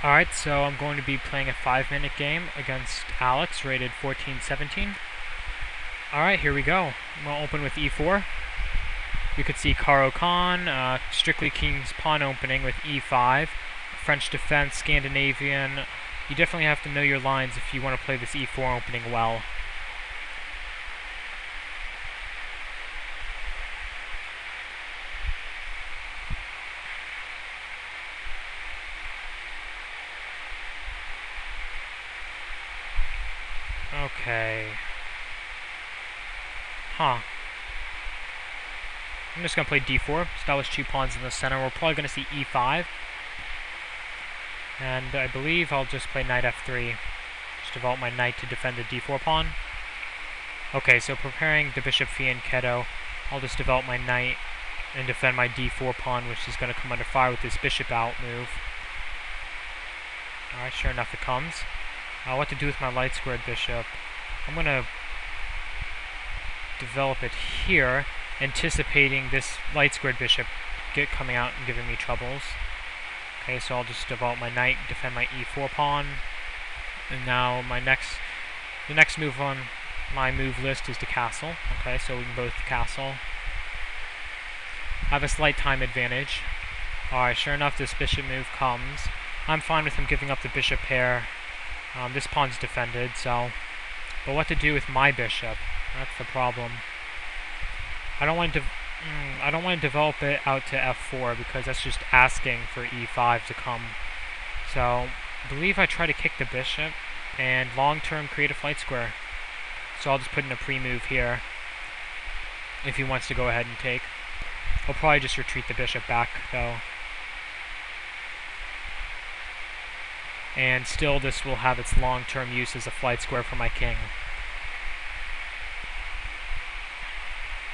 Alright, so I'm going to be playing a 5-minute game against Alex, rated 14-17. Alright, here we go. We'll open with e4. You could see Caro Kann, strictly King's Pawn opening with e5. French defense, Scandinavian. You definitely have to know your lines if you want to play this e4 opening well. Okay. I'm just going to play d4, establish 2 pawns in the center. We're probably going to see e5. And I believe I'll just play knight f3. Just develop my knight to defend the d4 pawn. Okay, so preparing the bishop fianchetto, I'll just develop my knight and defend my d4 pawn, which is going to come under fire with this bishop out move. Alright, sure enough it comes. What to do with my light squared bishop? I'm going to develop it here, anticipating this light squared bishop coming out and giving me troubles. Okay, so I'll just develop my knight, defend my e4 pawn. And now the next move on my move list is to castle. Okay, so we can both castle. I have a slight time advantage. Alright, sure enough, this bishop move comes. I'm fine with him giving up the bishop pair. This pawn's defended, so... But what to do with my bishop? That's the problem. I don't want to develop it out to f4 because that's just asking for e5 to come. So, I believe I try to kick the bishop and long-term create a flight square. So I'll just put in a pre-move here if he wants to go ahead and take. I'll probably just retreat the bishop back, though. And still, this will have its long-term use as a flight square for my king.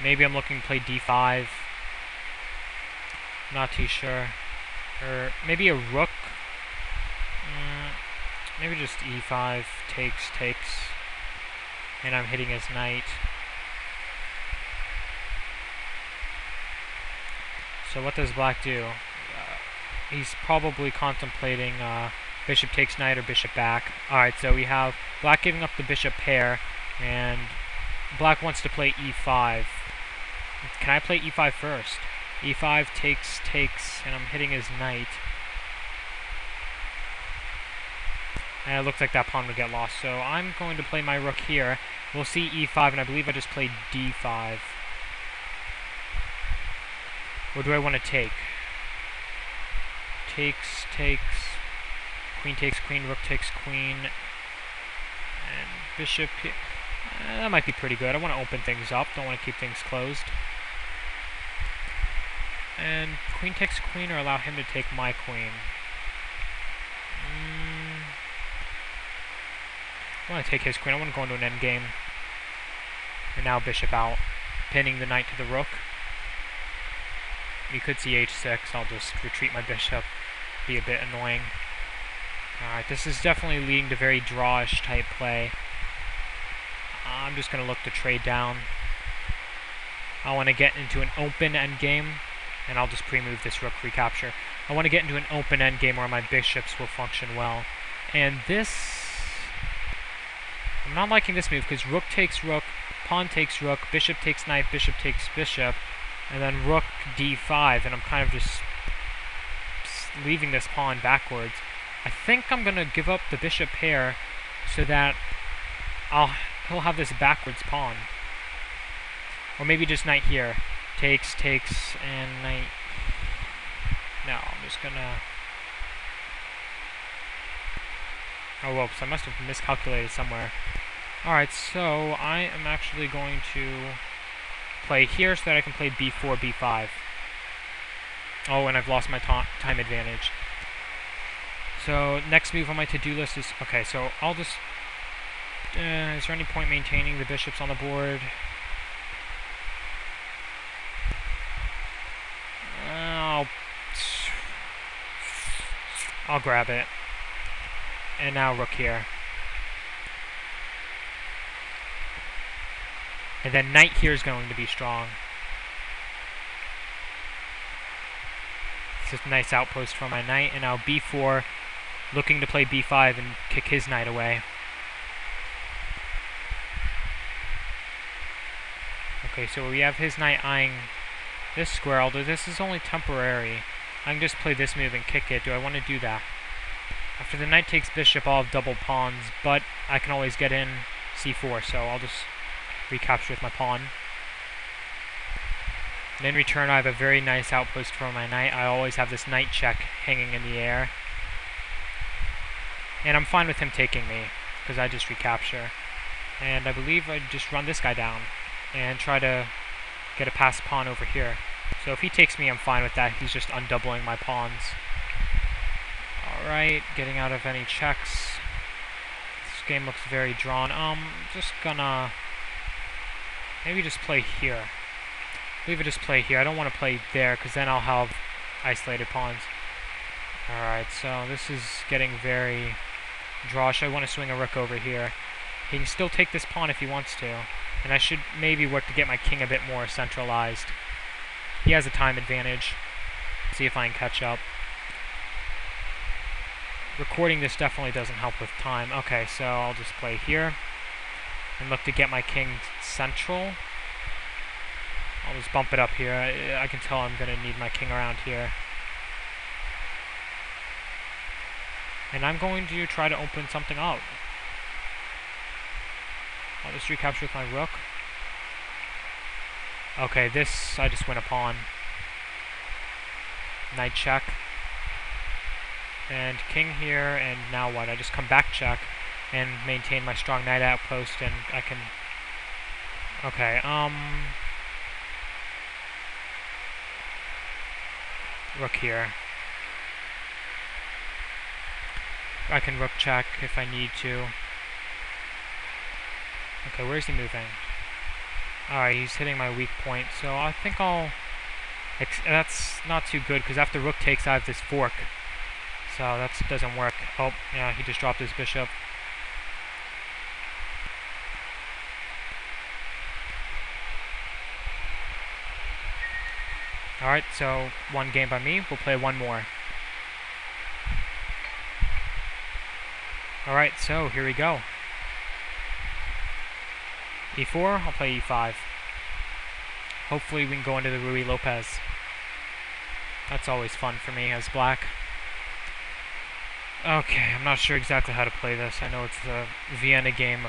Maybe I'm looking to play d5. Not too sure. Or maybe a rook. Maybe just e5, takes. And I'm hitting his knight. So what does black do? He's probably contemplating bishop takes knight or bishop back. Alright, so we have black giving up the bishop pair, and black wants to play e5. Can I play e5 first? e5 takes, and I'm hitting his knight. And it looks like that pawn would get lost, so I'm going to play my rook here. We'll see e5, and I believe I just played d5. Or do I want to take? Takes. Queen takes queen, rook takes queen, and bishop here. That might be pretty good. I want to open things up, don't want to keep things closed. And queen takes queen, or allow him to take my queen. I want to take his queen. I want to go into an endgame. And now bishop out, pinning the knight to the rook. You could see h6. I'll just retreat my bishop. Be a bit annoying. Alright, this is definitely leading to very drawish type play. I'm just going to look to trade down. I want to get into an open endgame, and I'll just pre-move this rook recapture. I want to get into an open endgame where my bishops will function well. And this... I'm not liking this move, because rook takes rook, pawn takes rook, bishop takes knight, bishop takes bishop, and then rook d5, and I'm kind of just leaving this pawn backwards. I think I'm going to give up the bishop pair so that he'll have this backwards pawn. Or maybe just knight here. Takes, and knight. No, I'm just going to... Oh, whoops, I must have miscalculated somewhere. Alright, so I am actually going to play here so that I can play b4, b5. Oh, and I've lost my time advantage. So, next move on my to-do list is... Okay, so I'll just... is there any point maintaining the bishops on the board? I'll grab it. And now rook here. And then knight here is going to be strong. It's a nice outpost for my knight, and now b4. looking to play b5 and kick his knight away. Okay, so we have his knight eyeing this square, although this is only temporary. I can just play this move and kick it. Do I want to do that? After the knight takes bishop, I'll have double pawns, but I can always get in c4, so I'll just recapture with my pawn. And in return, I have a very nice outpost for my knight. I always have this knight check hanging in the air. And I'm fine with him taking me, because I just recapture. And I believe I just run this guy down and try to get a passed pawn over here. So if he takes me, I'm fine with that. He's just undoubling my pawns. Alright, getting out of any checks. This game looks very drawn. Just gonna maybe just play here. Leave it just play here. I don't want to play there, because then I'll have isolated pawns. Alright, so this is getting very drawish. I want to swing a rook over here. He can still take this pawn if he wants to. And I should maybe work to get my king a bit more centralized. He has a time advantage. See if I can catch up. Recording this definitely doesn't help with time. Okay, so I'll just play here and look to get my king central. I'll just bump it up here. I can tell I'm going to need my king around here. And I'm going to try to open something up. I'll just recapture with my rook. Okay, this, I just win a pawn. Knight check. And king here, and now what? I just come back check and maintain my strong knight outpost, and I can... Okay, rook here. I can rook check if I need to. Okay, where is he moving? Alright, he's hitting my weak point, so I think I'll... That's not too good, because after rook takes, I have this fork. So that doesn't work. Oh, yeah, he just dropped his bishop. Alright, so one game by me. We'll play one more. Alright, so here we go. e4, I'll play e5. Hopefully we can go into the Ruy Lopez. That's always fun for me as black. Okay, I'm not sure exactly how to play this. I know it's the Vienna game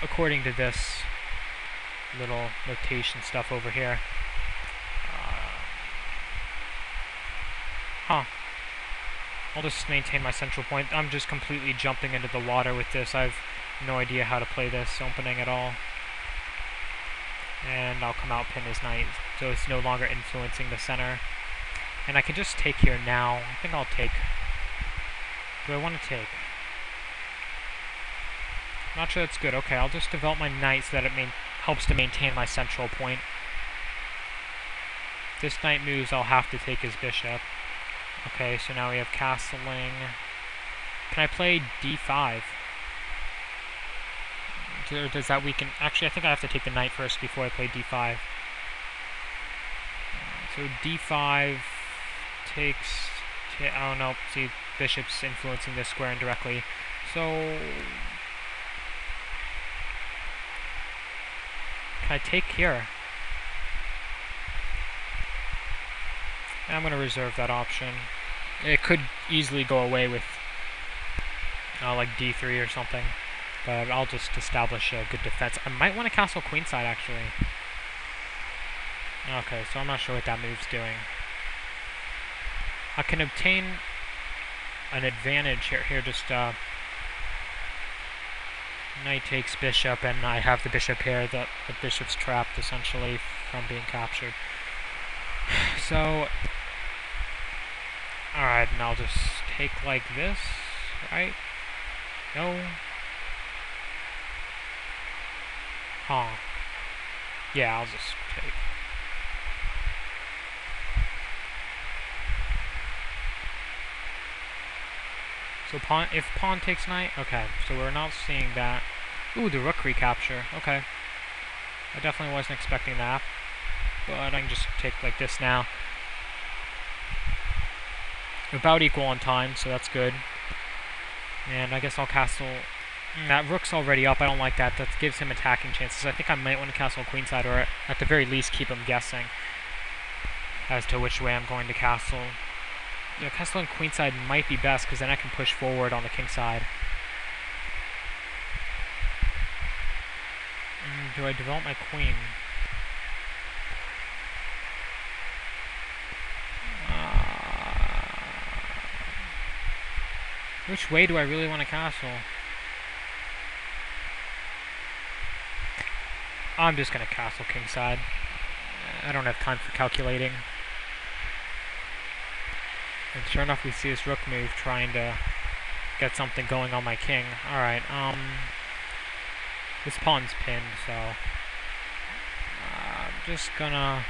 according to this little notation stuff over here. I'll just maintain my central point. I'm just completely jumping into the water with this. I have no idea how to play this opening at all. And I'll come out, pin his knight, so it's no longer influencing the center. And I can just take here now. I think I'll take. Do I want to take? Not sure that's good. Okay, I'll just develop my knight so that it helps to maintain my central point. If this knight moves, I'll have to take his bishop. Okay, so now we have castling. Can I play d5? Or does that weaken? Actually, I think I have to take the knight first before I play d5. So d5 takes... I don't know. See, bishop's influencing this square indirectly. So... Can I take here? I'm going to reserve that option. It could easily go away with like d3 or something, but I'll just establish a good defense. I might want to castle queenside, actually. Okay, so I'm not sure what that move's doing. I can obtain an advantage here. Just knight takes bishop, and I have the bishop here. The bishop's trapped, essentially, from being captured. So, alright, and I'll just take like this, right? No. Huh. Yeah, I'll just take. So if pawn takes knight, okay, so we're not seeing that. Ooh, the rook recapture, okay. I definitely wasn't expecting that. But I can just take like this now. About equal on time, so that's good. And I guess I'll castle... That rook's already up. I don't like that. That gives him attacking chances. I think I might want to castle queenside, or at the very least keep him guessing as to which way I'm going to castle. Yeah, castling queenside might be best, because then I can push forward on the kingside. Do I develop my queen? Which way do I really want to castle? I'm just going to castle kingside. I don't have time for calculating. And sure enough, we see this rook move trying to get something going on my king. Alright, this pawn's pinned, so I'm just gonna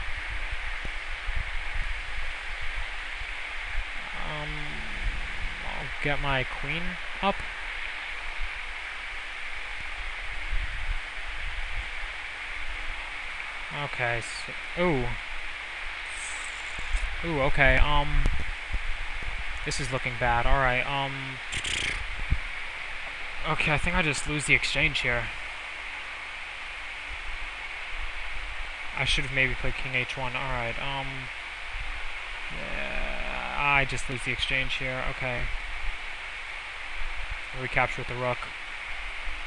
I'll get my queen up. Okay, so, ooh, okay, this is looking bad. Alright, okay, I think I just lose the exchange here. I should have maybe played king h1. Alright, yeah, I just lose the exchange here. Okay. Recapture with the rook.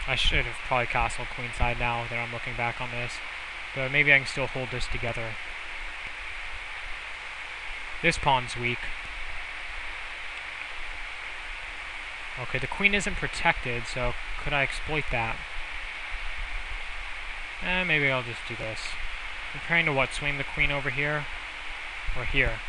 I should have probably castled queenside now that I'm looking back on this. But maybe I can still hold this together. This pawn's weak. Okay, the queen isn't protected, so could I exploit that? Maybe I'll just do this. I'm trying to what, swing the queen over here? Or here?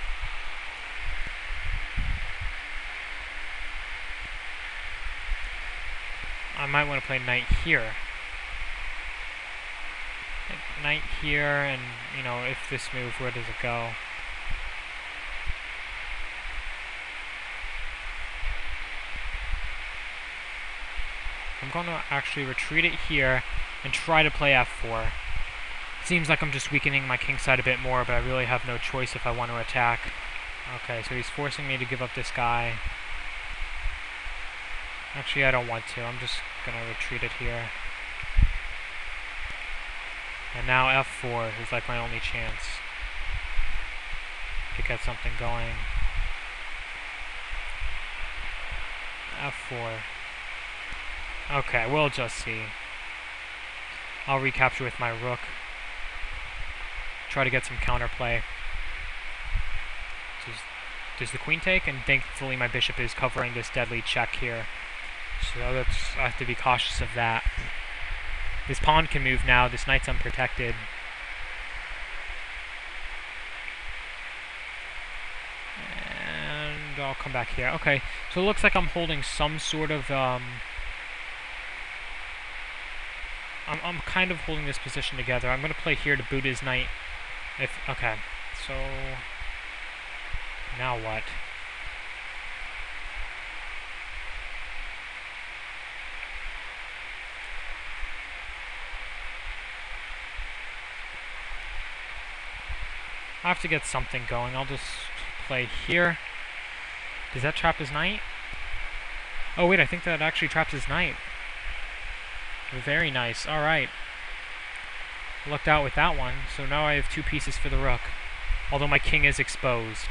I might want to play knight here. Knight here, and, you know, if this move, where does it go? I'm going to actually retreat it here and try to play f4. Seems like I'm just weakening my kingside a bit more, but I really have no choice if I want to attack. Okay, so he's forcing me to give up this guy. Actually, I don't want to. I'm just going to retreat it here. And now f4 is like my only chance to get something going. f4. Okay, we'll just see. I'll recapture with my rook. Try to get some counterplay. Does the queen take? And thankfully my bishop is covering this deadly check here. So I have to be cautious of that. This pawn can move now. This knight's unprotected. And I'll come back here. Okay, so it looks like I'm holding some sort of... I'm kind of holding this position together. I'm going to play here to boot his knight. Okay, so... Now what? I have to get something going. I'll just play here. Does that trap his knight? Oh wait, I think that actually traps his knight. Very nice. Alright. Lucked out with that one. So now I have two pieces for the rook. Although my king is exposed.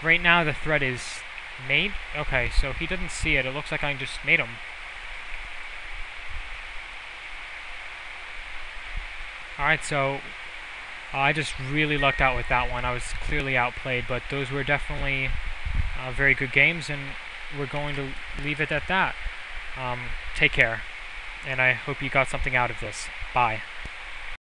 Right now the threat is mate. Okay, so he didn't see it. It looks like I can just mate him. Alright, so I just really lucked out with that one. I was clearly outplayed, but those were definitely very good games, and we're going to leave it at that. Take care, and I hope you got something out of this. Bye.